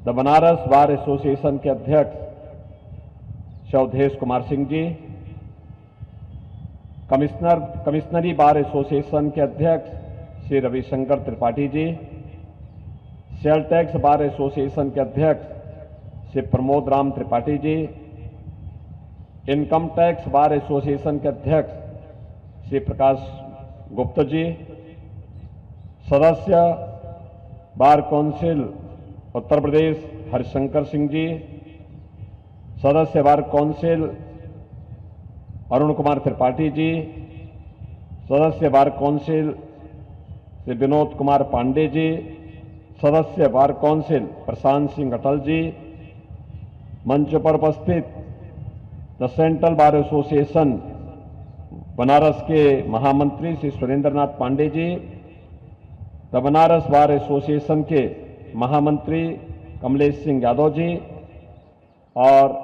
The Banaras bar association के अध्यक्ष Shri Awadhesh Kumar Singh ji, कमिश्नरी bar association के अध्यक्ष Shri Ravishankar Tripathi ji, cell tax bar association के अध्यक्ष Shri Pramod Ram Tripathi ji, income tax bar association के अध्यक्ष श्री प्रकाश गुप्ता जी, सदस्य बार काउंसिल उत्तर प्रदेश हरिशंकर सिंह जी, सदस्य बार काउंसिल अरुण कुमार त्रिपाठी जी, सदस्य बार काउंसिल श्री विनोद कुमार पांडे जी, सदस्य बार काउंसिल प्रशांत सिंह अटल जी, मंच पर उपस्थित the central bar association Banaras के महामंत्री श्री सुरेंद्र नाथ Pandey ji, the Banaras bar association के महामंत्री कमलेश सिंह यादव जी, और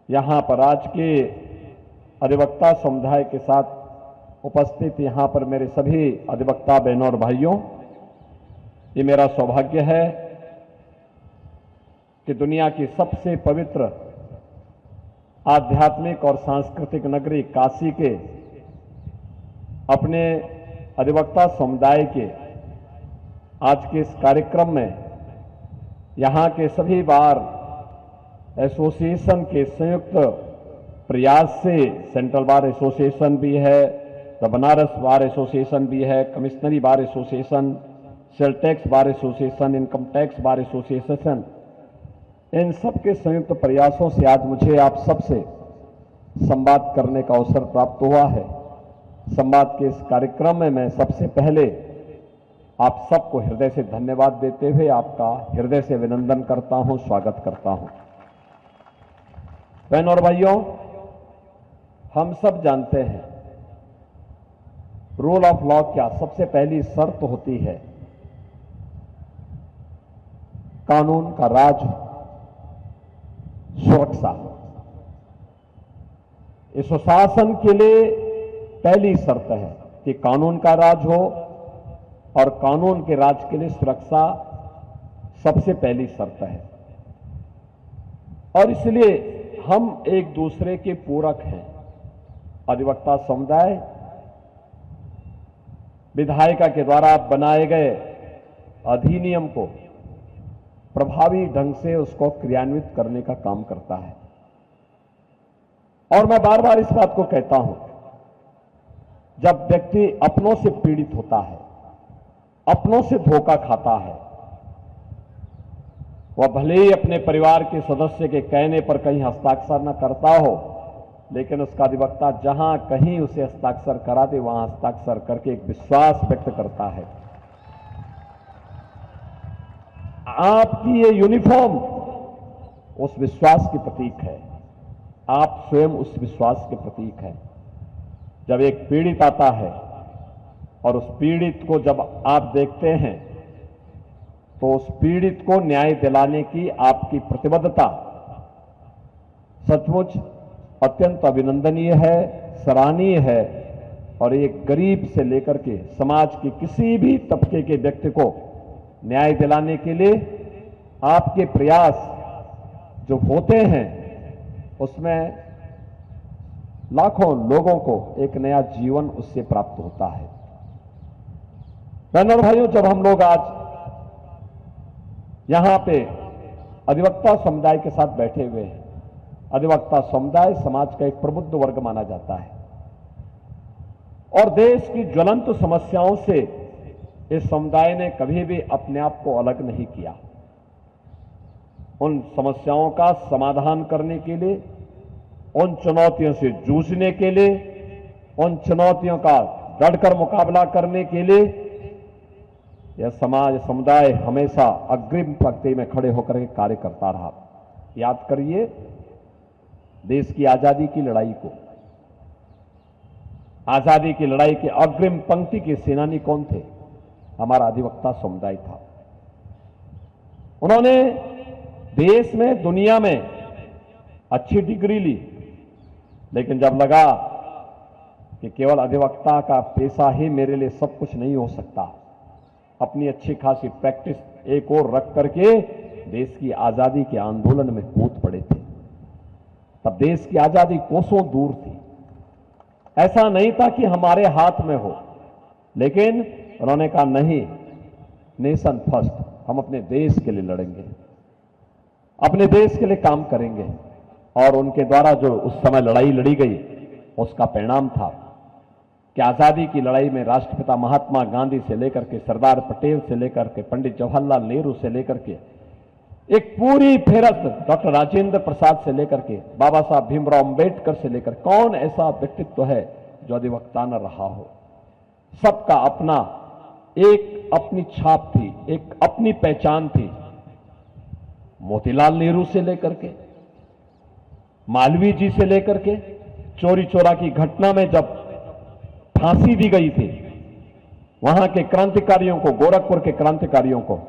यहां पर आज के अधिवक्ता समुदाय के साथ उपस्थित यहां पर मेरे सभी अधिवक्ता बहनों और भाइयों, ये मेरा सौभाग्य है कि दुनिया की सबसे पवित्र आध्यात्मिक और सांस्कृतिक नगरी काशी के अपने अधिवक्ता समुदाय के आज के इस कार्यक्रम में यहां के सभी बार एसोसिएशन के संयुक्त प्रयास से, सेंट्रल बार एसोसिएशन भी है, द बनारस बार एसोसिएशन भी है, commissionary bar association, sale tax bar association, income tax bar association, इन सब के संयुक्त प्रयासों से आज मुझे आप सबसे संवाद करने का अवसर प्राप्त हुआ है। संवाद के इस कार्यक्रम में मैं सबसे पहले आप सबको हृदय से धन्यवाद देते हुए आपका हृदय से अभिनंदन करता हूं, स्वागत करता हूं। बहनों और भाइयों, हम सब जानते हैं रूल ऑफ लॉ क्या सबसे पहली शर्त होती है, कानून का राज, सुरक्षा। इस सुशासन के लिए पहली शर्त है कि कानून का राज हो, और कानून के राज के लिए सुरक्षा सबसे पहली शर्त है। और इसलिए हम एक दूसरे के पूरक हैं। अधिवक्ता समुदाय विधायिका के द्वारा बनाए गए अधिनियम को प्रभावी ढंग से उसको क्रियान्वित करने का काम करता है। और मैं बार बार इस बात को कहता हूं, जब व्यक्ति अपनों से पीड़ित होता है, अपनों से धोखा खाता है, वह भले ही अपने परिवार के सदस्य के कहने पर कहीं हस्ताक्षर न करता हो, लेकिन उसका अधिवक्ता जहां कहीं उसे हस्ताक्षर करा दे, वहां हस्ताक्षर करके एक विश्वास व्यक्त करता है। आपकी ये यूनिफॉर्म उस विश्वास की प्रतीक है, आप स्वयं उस विश्वास के प्रतीक हैं। जब एक पीड़ित आता है और उस पीड़ित को जब आप देखते हैं, तो उस पीड़ित को न्याय दिलाने की आपकी प्रतिबद्धता सचमुच अत्यंत अभिनंदनीय है, सराहनीय है। और एक गरीब से लेकर के समाज के किसी भी तबके के व्यक्ति को न्याय दिलाने के लिए आपके प्रयास जो होते हैं, उसमें लाखों लोगों को एक नया जीवन उससे प्राप्त होता है। बहनों और भाइयों, जब हम लोग आज यहां पे अधिवक्ता समुदाय के साथ बैठे हुए हैं, अधिवक्ता समुदाय समाज का एक प्रबुद्ध वर्ग माना जाता है और देश की ज्वलंत समस्याओं से इस समुदाय ने कभी भी अपने आप को अलग नहीं किया। उन समस्याओं का समाधान करने के लिए, उन चुनौतियों से जूझने के लिए, उन चुनौतियों का डटकर मुकाबला करने के लिए यह समाज समुदाय हमेशा अग्रिम पंक्ति में खड़े होकर के कार्य करता रहा। याद करिए देश की आजादी की लड़ाई को, आजादी की लड़ाई के अग्रिम पंक्ति के सेनानी कौन थे? हमारा अधिवक्ता समुदाय था। उन्होंने देश में, दुनिया में अच्छी डिग्री ली, लेकिन जब लगा कि केवल अधिवक्ता का पेशा ही मेरे लिए सब कुछ नहीं हो सकता, अपनी अच्छी खासी प्रैक्टिस एक और रख करके देश की आजादी के आंदोलन में कूद पड़े थे। तब देश की आजादी कोसों दूर थी। ऐसा नहीं था कि हमारे हाथ में हो, लेकिन उन्होंने कहा नहीं, नेशन फर्स्ट, हम अपने देश के लिए लड़ेंगे, अपने देश के लिए काम करेंगे। और उनके द्वारा जो उस समय लड़ाई लड़ी गई, उसका परिणाम था कि आजादी की लड़ाई में राष्ट्रपिता महात्मा गांधी से लेकर के सरदार पटेल से लेकर के पंडित जवाहरलाल नेहरू से लेकर के एक पूरी फेरस्त डॉक्टर राजेंद्र प्रसाद से लेकर के बाबा साहब भीमराव अंबेडकर से लेकर कौन ऐसा व्यक्तित्व है जो अधिवक्ता न रहा हो। सबका अपना एक अपनी छाप थी, एक अपनी पहचान थी। मोतीलाल नेहरू से लेकर के, मालवीय जी से लेकर के, चोरी चोरा की घटना में जब फांसी दी गई थी वहां के क्रांतिकारियों को, गोरखपुर के क्रांतिकारियों को,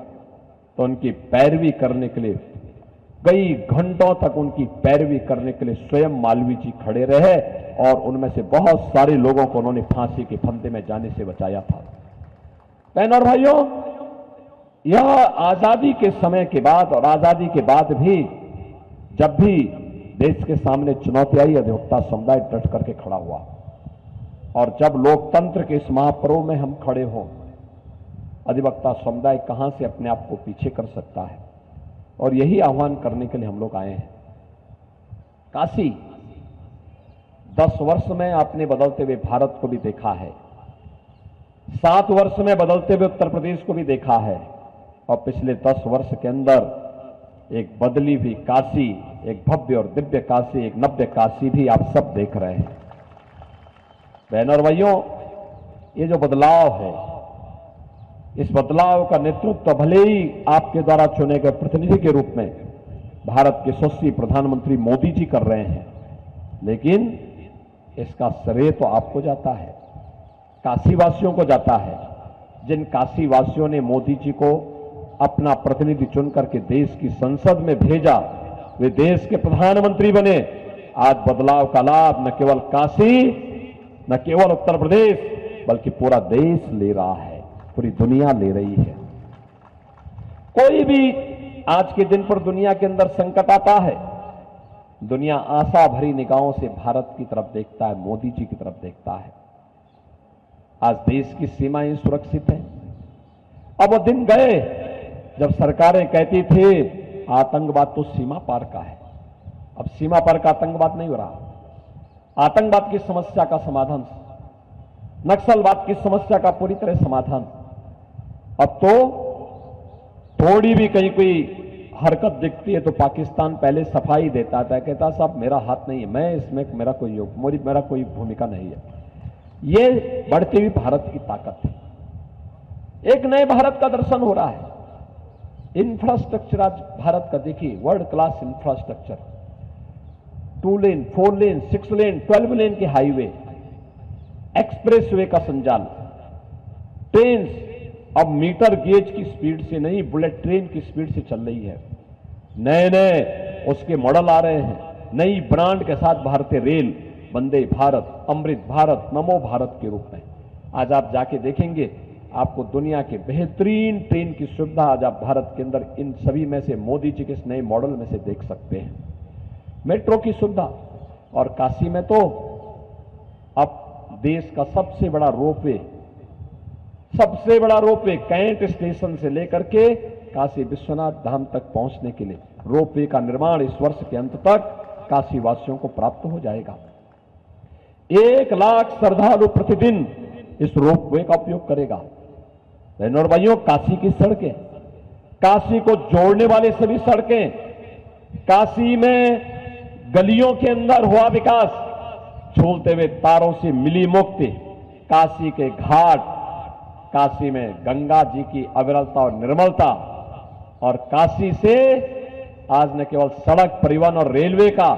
तो उनकी पैरवी करने के लिए कई घंटों तक उनकी पैरवी करने के लिए स्वयं मालवीय जी खड़े रहे और उनमें से बहुत सारे लोगों को उन्होंने फांसी के फंदे में जाने से बचाया था। बहन और भाइयों, यह आजादी के समय के बाद और आजादी के बाद भी जब भी देश के सामने चुनौती आई, अधिवक्ता समुदाय डट करके खड़ा हुआ। और जब लोकतंत्र के इस महापर्व में हम खड़े हों, अधिवक्ता समुदाय कहां से अपने आप को पीछे कर सकता है। और यही आह्वान करने के लिए हम लोग आए हैं। काशी 10 वर्ष में आपने बदलते हुए भारत को भी देखा है, 7 वर्ष में बदलते हुए उत्तर प्रदेश को भी देखा है, और पिछले 10 वर्ष के अंदर एक बदली हुई काशी, एक भव्य और दिव्य काशी, एक नव्य काशी भी आप सब देख रहे हैं। बहन और भाइयों, ये जो बदलाव है, इस बदलाव का नेतृत्व भले ही आपके द्वारा चुने गए प्रतिनिधि के रूप में भारत के यशस्वी प्रधानमंत्री मोदी जी कर रहे हैं, लेकिन इसका श्रेय तो आपको जाता है, काशीवासियों को जाता है। जिन काशीवासियों ने मोदी जी को अपना प्रतिनिधि चुन करके देश की संसद में भेजा, वे देश के प्रधानमंत्री बने। आज बदलाव का लाभ न केवल काशी, न केवल उत्तर प्रदेश, बल्कि पूरा देश ले रहा है, पूरी दुनिया ले रही है। कोई भी आज के दिन पर दुनिया के अंदर संकट आता है, दुनिया आशा भरी निगाहों से भारत की तरफ देखता है, मोदी जी की तरफ देखता है। आज देश की सीमाएं सुरक्षित हैं। अब वो दिन गए जब सरकारें कहती थी आतंकवाद तो सीमा पार का है। अब सीमा पार का आतंकवाद नहीं हो रहा। आतंकवाद की समस्या का समाधान, नक्सलवाद की समस्या का पूरी तरह समाधान। अब तो थोड़ी भी कहीं कोई हरकत दिखती है तो पाकिस्तान पहले सफाई देता था, कहता साहब मेरा हाथ नहीं है, मैं इसमें मेरा कोई भूमिका नहीं है। ये बढ़ती हुई भारत की ताकत है। एक नए भारत का दर्शन हो रहा है। इंफ्रास्ट्रक्चर आज भारत का देखिए, वर्ल्ड क्लास इंफ्रास्ट्रक्चर, 2 लेन, 4 लेन, 6 लेन, 12 लेन के हाईवे, एक्सप्रेसवे का संचालन, ट्रेन अब मीटर गेज की स्पीड से नहीं, बुलेट ट्रेन की स्पीड से चल रही है। नए नए उसके मॉडल आ रहे हैं, नई ब्रांड के साथ भारतीय रेल, वंदे भारत, अमृत भारत, नमो भारत के रूप में। आज आप जाके देखेंगे, आपको दुनिया के बेहतरीन ट्रेन की सुविधा आज आप भारत के अंदर इन सभी में से मोदी जी के इस नए मॉडल में से देख सकते हैं। मेट्रो की सुविधा, और काशी में तो अब देश का सबसे बड़ा रोपवे कैंट स्टेशन से लेकर के काशी विश्वनाथ धाम तक पहुंचने के लिए रोपवे का निर्माण इस वर्ष के अंत तक काशी वासियों को प्राप्त हो जाएगा। 1 लाख श्रद्धालु प्रतिदिन इस रोपवे का उपयोग करेगा। बहनों और भाइयों, काशी की सड़कें, काशी को जोड़ने वाले सभी सड़कें, काशी में गलियों के अंदर हुआ विकास, झूलते हुए तारों से मिली मुक्ति, काशी के घाट, काशी में गंगा जी की अविरलता और निर्मलता, और काशी से आज न केवल सड़क परिवहन और रेलवे का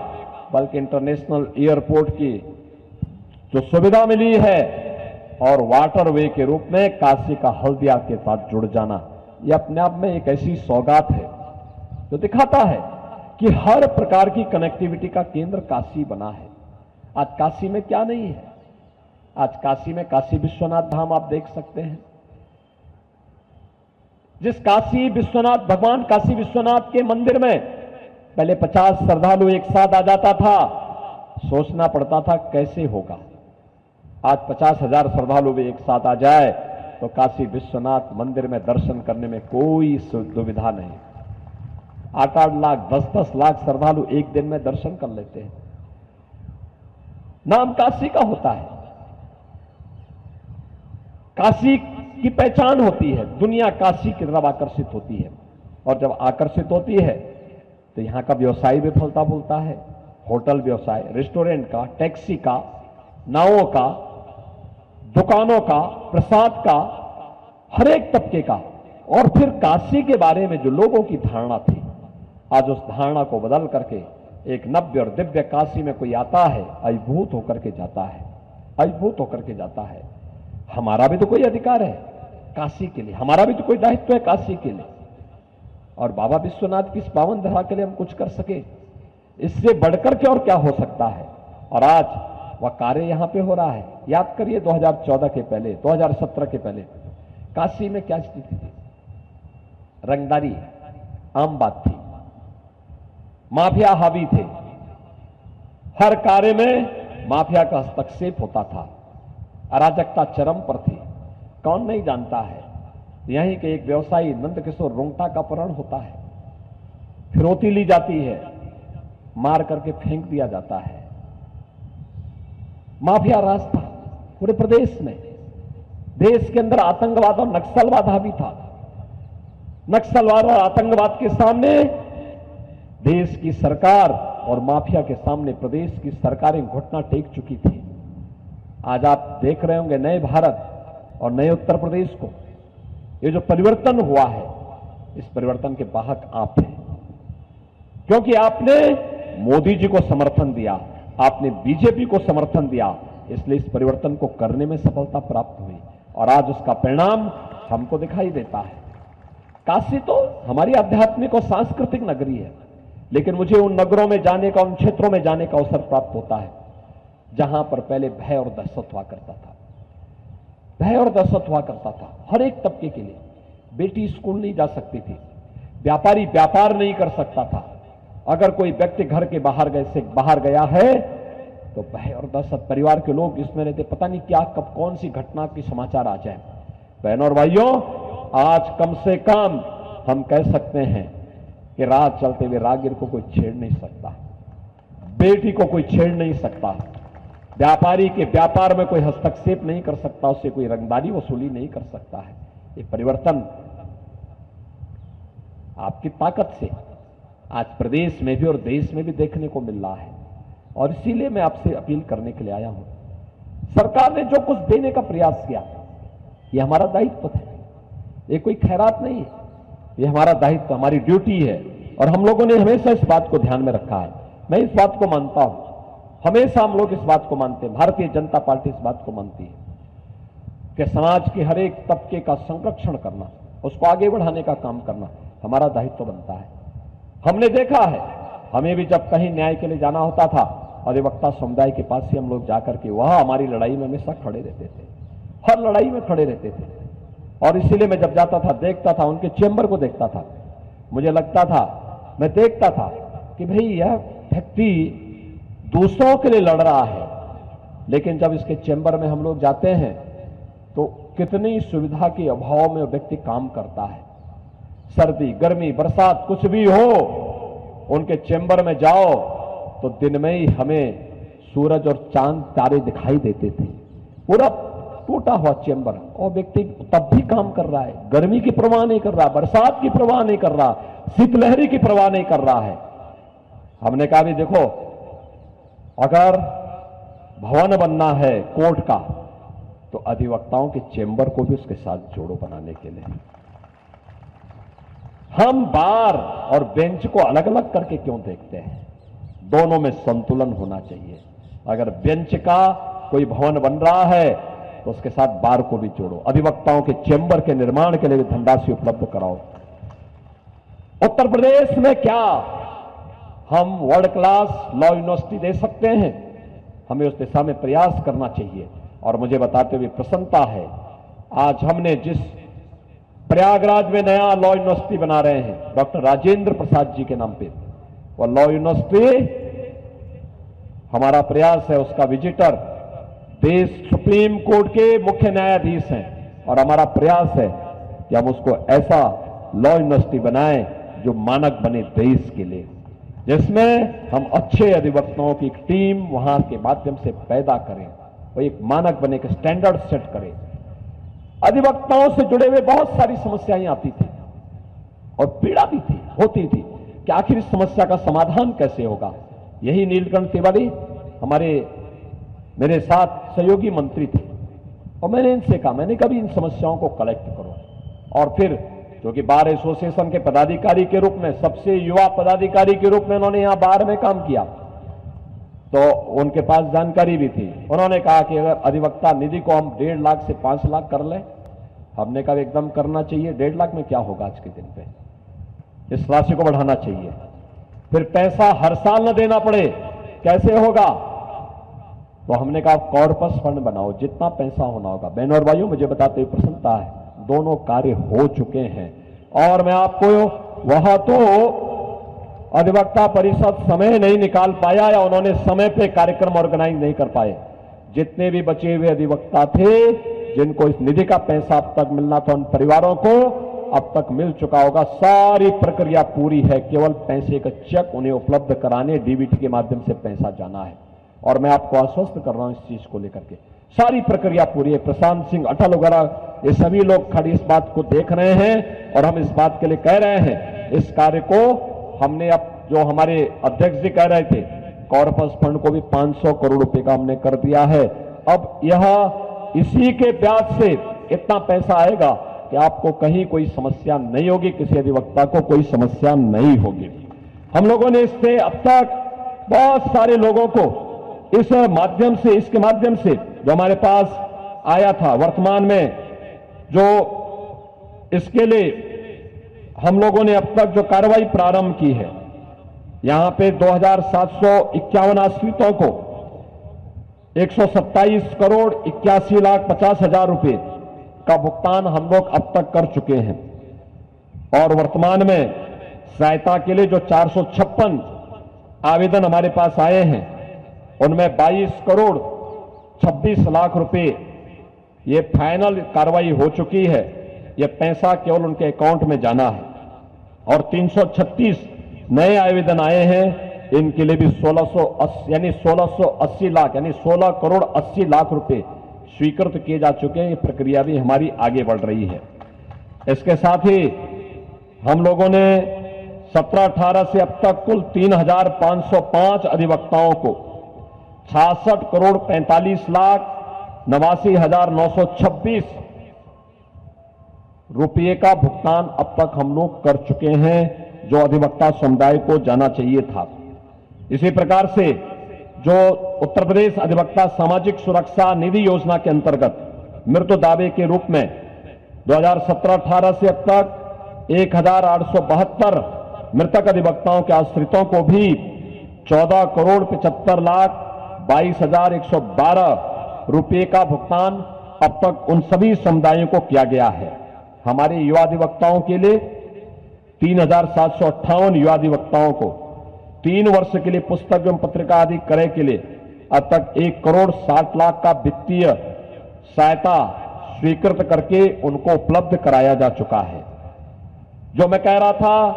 बल्कि इंटरनेशनल एयरपोर्ट की जो सुविधा मिली है, और वाटरवे के रूप में काशी का हल्दिया के साथ जुड़ जाना, यह अपने आप में एक ऐसी सौगात है जो दिखाता है कि हर प्रकार की कनेक्टिविटी का केंद्र काशी बना है। आज काशी में क्या नहीं है? आज काशी में काशी विश्वनाथ धाम आप देख सकते हैं, जिस काशी विश्वनाथ, भगवान काशी विश्वनाथ के मंदिर में पहले 50 श्रद्धालु एक साथ आ जाता था, सोचना पड़ता था कैसे होगा। आज 50,000 श्रद्धालु भी एक साथ आ जाए तो काशी विश्वनाथ मंदिर में दर्शन करने में कोई दुविधा नहीं। 8-8 लाख, 10-10 लाख श्रद्धालु एक दिन में दर्शन कर लेते हैं। नाम काशी का होता है, काशी की पहचान होती है, दुनिया काशी की तरफ आकर्षित होती है। और जब आकर्षित होती है तो यहां का व्यवसाय भी फलता फूलता है। होटल व्यवसाय, रेस्टोरेंट का, टैक्सी का, नावों का, दुकानों का, प्रसाद का, हर एक तबके का। और फिर काशी के बारे में जो लोगों की धारणा थी, आज उस धारणा को बदल करके एक नव्य और दिव्य काशी में कोई आता है, अभिभूत होकर के जाता है, अभिभूत होकर के जाता है। हमारा भी तो कोई अधिकार है काशी के लिए, हमारा भी तो कोई दायित्व है काशी के लिए। और बाबा विश्वनाथ की इस पावन धरा के लिए हम कुछ कर सके, इससे बढ़कर के और क्या हो सकता है। और आज वह कार्य यहां पे हो रहा है। याद करिए 2014 के पहले, 2017 के पहले काशी में क्या स्थिति थी? रंगदारी आम बात थी, माफिया हावी थे, हर कार्य में माफिया का हस्तक्षेप होता था, अराजकता चरम पर थी। कौन नहीं जानता है, यहीं के एक व्यवसायी नंदकिशोर रुंगटा का अपहरण होता है, फिरौती ली जाती है, मार करके फेंक दिया जाता है। माफिया राज था पूरे प्रदेश में, देश के अंदर आतंकवाद और नक्सलवाद हावी था। नक्सलवाद और आतंकवाद के सामने देश की सरकार और माफिया के सामने प्रदेश की सरकारें घुटना टेक चुकी थी। आज आप देख रहे होंगे नए भारत और नए उत्तर प्रदेश को, ये जो परिवर्तन हुआ है, इस परिवर्तन के वाहक आप हैं, क्योंकि आपने मोदी जी को समर्थन दिया, आपने बीजेपी को समर्थन दिया, इसलिए इस परिवर्तन को करने में सफलता प्राप्त हुई और आज उसका परिणाम हमको दिखाई देता है। काशी तो हमारी आध्यात्मिक और सांस्कृतिक नगरी है, लेकिन मुझे उन नगरों में जाने का, उन क्षेत्रों में जाने का अवसर प्राप्त होता है जहां पर पहले भय और दहशत हुआ करता था। भय और दहशत हुआ करता था हर एक तबके के लिए। बेटी स्कूल नहीं जा सकती थी, व्यापारी व्यापार नहीं कर सकता था, अगर कोई व्यक्ति घर के बाहर गया है तो भय और दहशत, परिवार के लोग इसमें रहते, पता नहीं क्या कब कौन सी घटना की समाचार आ जाए। बहनों और भाइयों, आज कम से कम हम कह सकते हैं कि राह चलते हुए राहगीर को कोई छेड़ नहीं सकता, बेटी को कोई छेड़ नहीं सकता, व्यापारी के व्यापार में कोई हस्तक्षेप नहीं कर सकता, उससे कोई रंगदारी वसूली नहीं कर सकता है। ये परिवर्तन आपकी ताकत से आज प्रदेश में भी और देश में भी देखने को मिल रहा है। और इसीलिए मैं आपसे अपील करने के लिए आया हूं, सरकार ने जो कुछ देने का प्रयास किया, ये हमारा दायित्व है, ये कोई खैरात नहीं है, ये हमारा दायित्व, हमारी ड्यूटी है। और हम लोगों ने हमेशा इस बात को ध्यान में रखा है। मैं इस बात को मानता हूं, हमेशा हम लोग इस बात को मानते हैं, भारतीय जनता पार्टी इस बात को मानती है कि समाज के हर एक तबके का संरक्षण करना, उसको आगे बढ़ाने का काम करना हमारा दायित्व बनता है। हमने देखा है, हमें भी जब कहीं न्याय के लिए जाना होता था, अधिवक्ता समुदाय के पास ही हम लोग जाकर के वह हमारी लड़ाई में हमेशा खड़े रहते थे, हर लड़ाई में खड़े रहते थे। और इसीलिए मैं जब जाता था, देखता था, उनके चेंबर को देखता था, मुझे लगता था, मैं देखता था कि भाई यह व्यक्ति दूसरों के लिए लड़ रहा है, लेकिन जब इसके चेंबर में हम लोग जाते हैं तो कितनी सुविधा के अभाव में व्यक्ति काम करता है। सर्दी, गर्मी, बरसात कुछ भी हो, उनके चेंबर में जाओ तो दिन में ही हमें सूरज और चांद तारे दिखाई देते थे। पूरा टूटा हुआ चेंबर, और व्यक्ति तब भी काम कर रहा है, गर्मी की परवाह नहीं कर रहा, बरसात की परवाह नहीं कर रहा, शीतलहरी की परवाह नहीं कर रहा है। हमने कहा भी देखो, अगर भवन बनना है कोर्ट का तो अधिवक्ताओं के चेंबर को भी उसके साथ जोड़ो बनाने के लिए। हम बार और बेंच को अलग अलग करके क्यों देखते हैं? दोनों में संतुलन होना चाहिए। अगर बेंच का कोई भवन बन रहा है तो उसके साथ बार को भी जोड़ो, अधिवक्ताओं के चेंबर के निर्माण के लिए भी धनराशि उपलब्ध कराओ। उत्तर प्रदेश में क्या हम वर्ल्ड क्लास लॉ यूनिवर्सिटी दे सकते हैं? हमें उस दिशा में प्रयास करना चाहिए। और मुझे बताते हुए प्रसन्नता है, आज हमने जिस प्रयागराज में नया लॉ यूनिवर्सिटी बना रहे हैं डॉक्टर राजेंद्र प्रसाद जी के नाम पे। वह लॉ यूनिवर्सिटी हमारा प्रयास है, उसका विजिटर देश सुप्रीम कोर्ट के मुख्य न्यायाधीश हैं और हमारा प्रयास है कि हम उसको ऐसा लॉ यूनिवर्सिटी बनाएं जो मानक बने देश के लिए, जिसमें हम अच्छे अधिवक्ताओं की एक टीम वहां के माध्यम से पैदा करें, वो एक मानक बने, एक स्टैंडर्ड सेट करें। अधिवक्ताओं से जुड़े हुए बहुत सारी समस्याएं आती थी और पीड़ा भी थी, होती थी कि आखिर इस समस्या का समाधान कैसे होगा। यही नीलकंठ तिवारी मेरे साथ सहयोगी मंत्री थे और मैंने इनसे कहा, मैंने कभी इन समस्याओं को कलेक्ट करो। और फिर क्योंकि बार एसोसिएशन के पदाधिकारी के रूप में, सबसे युवा पदाधिकारी के रूप में उन्होंने यहां बार में काम किया, तो उनके पास जानकारी भी थी। उन्होंने कहा कि अगर अधिवक्ता निधि को हम 1.5 लाख से 5 लाख कर लें, हमने कहा एकदम करना चाहिए। 1.5 लाख में क्या होगा आज के दिन पे, इस राशि को बढ़ाना चाहिए। फिर पैसा हर साल न देना पड़े, कैसे होगा? तो हमने कहा कॉर्पस फंड बनाओ, जितना पैसा होना होगा। बहनों और भाइयों, मुझे बताते हुए प्रसन्नता है, दोनों कार्य हो चुके हैं। और मैं आपको, वह तो अधिवक्ता परिषद समय नहीं निकाल पाया या उन्होंने समय पे कार्यक्रम ऑर्गेनाइज नहीं कर पाए। जितने भी बचे हुए अधिवक्ता थे जिनको इस निधि का पैसा अब तक मिलना था, उन परिवारों को अब तक मिल चुका होगा। सारी प्रक्रिया पूरी है, केवल पैसे का चेक उन्हें उपलब्ध कराने, डीबीटी के माध्यम से पैसा जाना है। और मैं आपको आश्वस्त कर रहा हूं इस चीज को लेकर के, सारी प्रक्रिया पूरी है। प्रशांत सिंह अटल वगैरह ये सभी लोग खड़ी इस बात को देख रहे हैं और हम इस बात के लिए कह रहे हैं, इस कार्य को हमने, अब जो हमारे अध्यक्ष जी कह रहे थे, कॉर्पस फंड को भी 500 करोड़ रुपए का हमने कर दिया है। अब यह इसी के ब्याज से इतना पैसा आएगा कि आपको कहीं कोई समस्या नहीं होगी, किसी अधिवक्ता को कोई समस्या नहीं होगी। हम लोगों ने इससे अब तक बहुत सारे लोगों को इस माध्यम से, इसके माध्यम से जो हमारे पास आया था, वर्तमान में जो इसके लिए हम लोगों ने अब तक जो कार्रवाई प्रारंभ की है, यहां पे 2751 आश्रितों को 127 करोड़ 81 लाख 50 हजार रुपए का भुगतान हम लोग अब तक कर चुके हैं। और वर्तमान में सहायता के लिए जो 456 आवेदन हमारे पास आए हैं, उनमें 22 करोड़ 26 लाख रुपए ये फाइनल कार्रवाई हो चुकी है। ये पैसा केवल उनके अकाउंट में जाना है। और 336 नए आवेदन आए हैं, इनके लिए भी 1680 लाख यानी 16 करोड़ 80 लाख रुपए स्वीकृत किए जा चुके हैं। ये प्रक्रिया भी हमारी आगे बढ़ रही है। इसके साथ ही हम लोगों ने 17-18 से अब तक कुल 3505 अधिवक्ताओं को 66 करोड़ 45 लाख 89,926 रुपये का भुगतान अब तक हम लोग कर चुके हैं, जो अधिवक्ता समुदाय को जाना चाहिए था। इसी प्रकार से जो उत्तर प्रदेश अधिवक्ता सामाजिक सुरक्षा निधि योजना के अंतर्गत मृत्यु दावे के रूप में 2017-18 से अब तक 1872 मृतक अधिवक्ताओं के आश्रितों को भी 14 करोड़ 75 लाख 22,112 रुपये का भुगतान अब तक उन सभी समुदायों को किया गया है। हमारे युवा अधिवक्ताओं के लिए 3,758 युवा अधिवक्ताओं को 3 वर्ष के लिए पुस्तक एवं पत्रिका आदि क्रय के लिए अब तक 1 करोड़ 60 लाख का वित्तीय सहायता स्वीकृत करके उनको उपलब्ध कराया जा चुका है। जो मैं कह रहा था,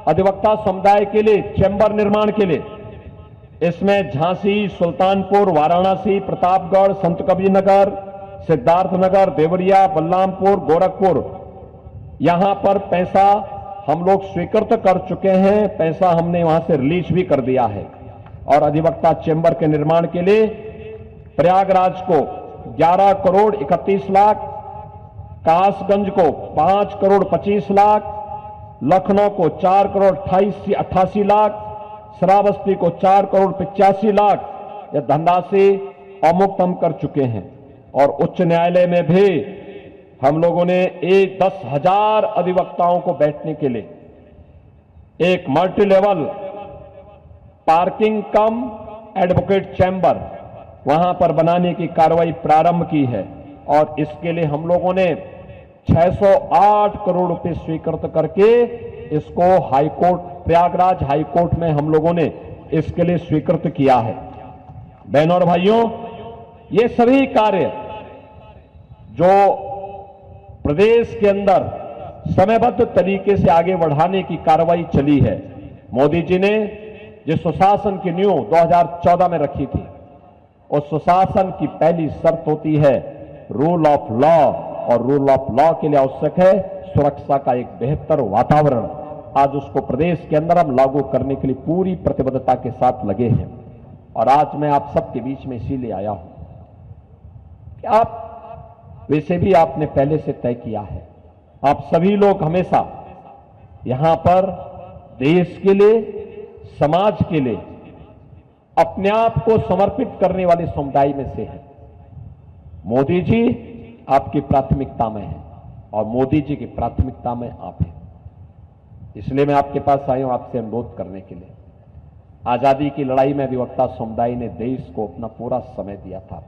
अधिवक्ता समुदाय के लिए चैम्बर निर्माण के लिए, इसमें झांसी, सुल्तानपुर, वाराणसी, प्रतापगढ़, संत कबीरनगर, सिद्धार्थनगर, देवरिया, बलरामपुर, गोरखपुर, यहां पर पैसा हम लोग स्वीकृत कर चुके हैं। पैसा हमने वहां से रिलीज भी कर दिया है। और अधिवक्ता चैम्बर के निर्माण के लिए प्रयागराज को 11 करोड़ 31 लाख, कासगंज को 5 करोड़ 25 लाख, लखनऊ को 4 करोड़ 88 लाख, श्रावस्ती को 4 करोड़ 85 लाख यह धनराशि अमुक्त हम कर चुके हैं। और उच्च न्यायालय में भी हम लोगों ने 10,000 अधिवक्ताओं को बैठने के लिए एक मल्टी लेवल पार्किंग कम एडवोकेट चैम्बर वहां पर बनाने की कार्रवाई प्रारंभ की है। और इसके लिए हम लोगों ने 608 करोड़ रुपए स्वीकृत करके इसको हाईकोर्ट, प्रयागराज हाईकोर्ट में हम लोगों ने इसके लिए स्वीकृत किया है। बहनों और भाइयों, ये सभी कार्य जो प्रदेश के अंदर समयबद्ध तरीके से आगे बढ़ाने की कार्रवाई चली है, मोदी जी ने जिस सुशासन की नींव 2014 में रखी थी, उस सुशासन की पहली शर्त होती है रूल ऑफ लॉ, और रूल ऑफ लॉ के लिए आवश्यक है सुरक्षा का एक बेहतर वातावरण। आज उसको प्रदेश के अंदर हम लागू करने के लिए पूरी प्रतिबद्धता के साथ लगे हैं। और आज मैं आप सबके बीच में इसीलिए आया हूं कि आप, वैसे भी आपने पहले से तय किया है, आप सभी लोग हमेशा यहां पर देश के लिए, समाज के लिए अपने आप को समर्पित करने वाले समुदाय में से हैं। मोदी जी आपकी प्राथमिकता में है और मोदी जी की प्राथमिकता में आप हैं। इसलिए मैं आपके पास आया हूं आपसे अनुरोध करने के लिए। आजादी की लड़ाई में अधिवक्ता समुदाय ने देश को अपना पूरा समय दिया था,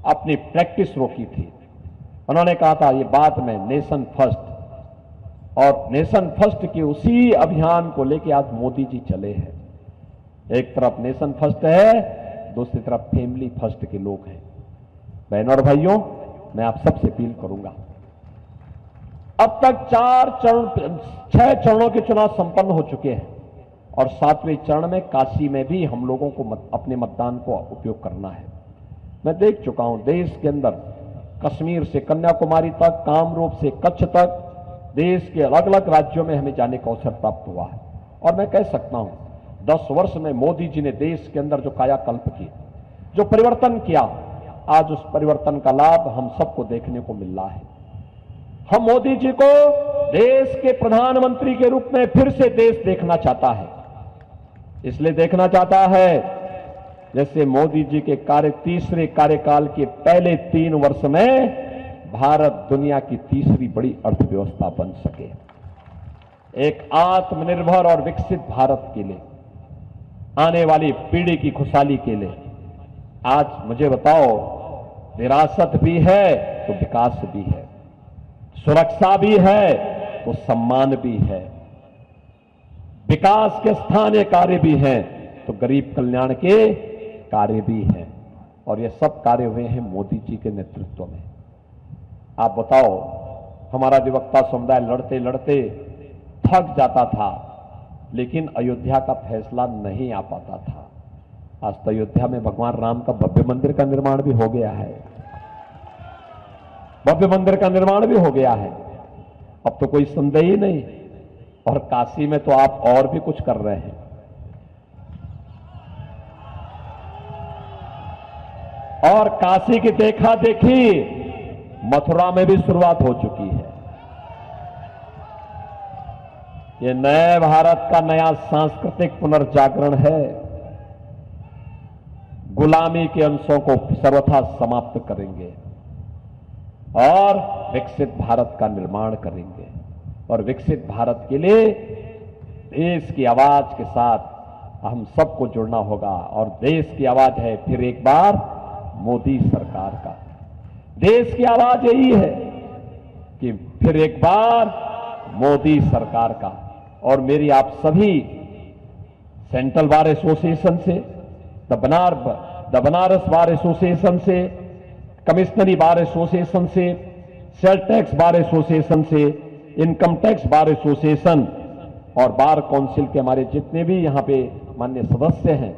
अपनी प्रैक्टिस रोकी थी। उन्होंने कहा था ये बाद में नेशन फर्स्ट, और नेशन फर्स्ट के उसी अभियान को लेकर आज मोदी जी चले हैं। एक तरफ नेशन फर्स्ट है, दूसरी तरफ फैमिली फर्स्ट के लोग हैं। बहनों और भाइयों, मैं आप सबसे अपील करूंगा, अब तक 6 चरणों के चुनाव संपन्न हो चुके हैं और 7वें चरण में काशी में भी हम लोगों को अपने मतदान को उपयोग करना है। मैं देख चुका हूं देश के अंदर कश्मीर से कन्याकुमारी तक, कामरूप से कच्छ तक, देश के अलग अलग राज्यों में हमें जाने का अवसर प्राप्त हुआ है। और मैं कह सकता हूं 10 वर्ष में मोदी जी ने देश के अंदर जो कायाकल्प किया, जो परिवर्तन किया, आज उस परिवर्तन का लाभ हम सबको देखने को मिल रहा है। हम मोदी जी को देश के प्रधानमंत्री के रूप में फिर से देश देखना चाहता है। इसलिए देखना चाहता है जैसे मोदी जी के तीसरे कार्यकाल के पहले 3 वर्ष में भारत दुनिया की तीसरी बड़ी अर्थव्यवस्था बन सके, एक आत्मनिर्भर और विकसित भारत के लिए, आने वाली पीढ़ी की खुशहाली के लिए। आज मुझे बताओ, विरासत भी है तो विकास भी है, सुरक्षा भी है तो सम्मान भी है, विकास के स्थानीय कार्य भी हैं तो गरीब कल्याण के कार्य भी हैं। और ये सब कार्य हुए हैं मोदी जी के नेतृत्व में। आप बताओ, हमारा अधिवक्ता समुदाय लड़ते लड़ते थक जाता था, लेकिन अयोध्या का फैसला नहीं आ पाता था। आज तो अयोध्या में भगवान राम का भव्य मंदिर का निर्माण भी हो गया है, भव्य मंदिर का निर्माण भी हो गया है। अब तो कोई संदेह ही नहीं। और काशी में तो आप और भी कुछ कर रहे हैं। और काशी की देखा देखी मथुरा में भी शुरुआत हो चुकी है। ये नए भारत का नया सांस्कृतिक पुनर्जागरण है। गुलामी के अंशों को सर्वथा समाप्त करेंगे और विकसित भारत का निर्माण करेंगे। और विकसित भारत के लिए देश की आवाज के साथ हम सबको जुड़ना होगा। और देश की आवाज है फिर एक बार मोदी सरकार का। देश की आवाज यही है कि फिर एक बार मोदी सरकार का। और मेरी आप सभी सेंट्रल बार एसोसिएशन से, द बनारस बार एसोसिएशन से, कमिश्नरी बार एसोसिएशन से, सेल टैक्स बार एसोसिएशन से, इनकम टैक्स बार एसोसिएशन और बार काउंसिल के हमारे जितने भी यहां पे माननीय सदस्य हैं,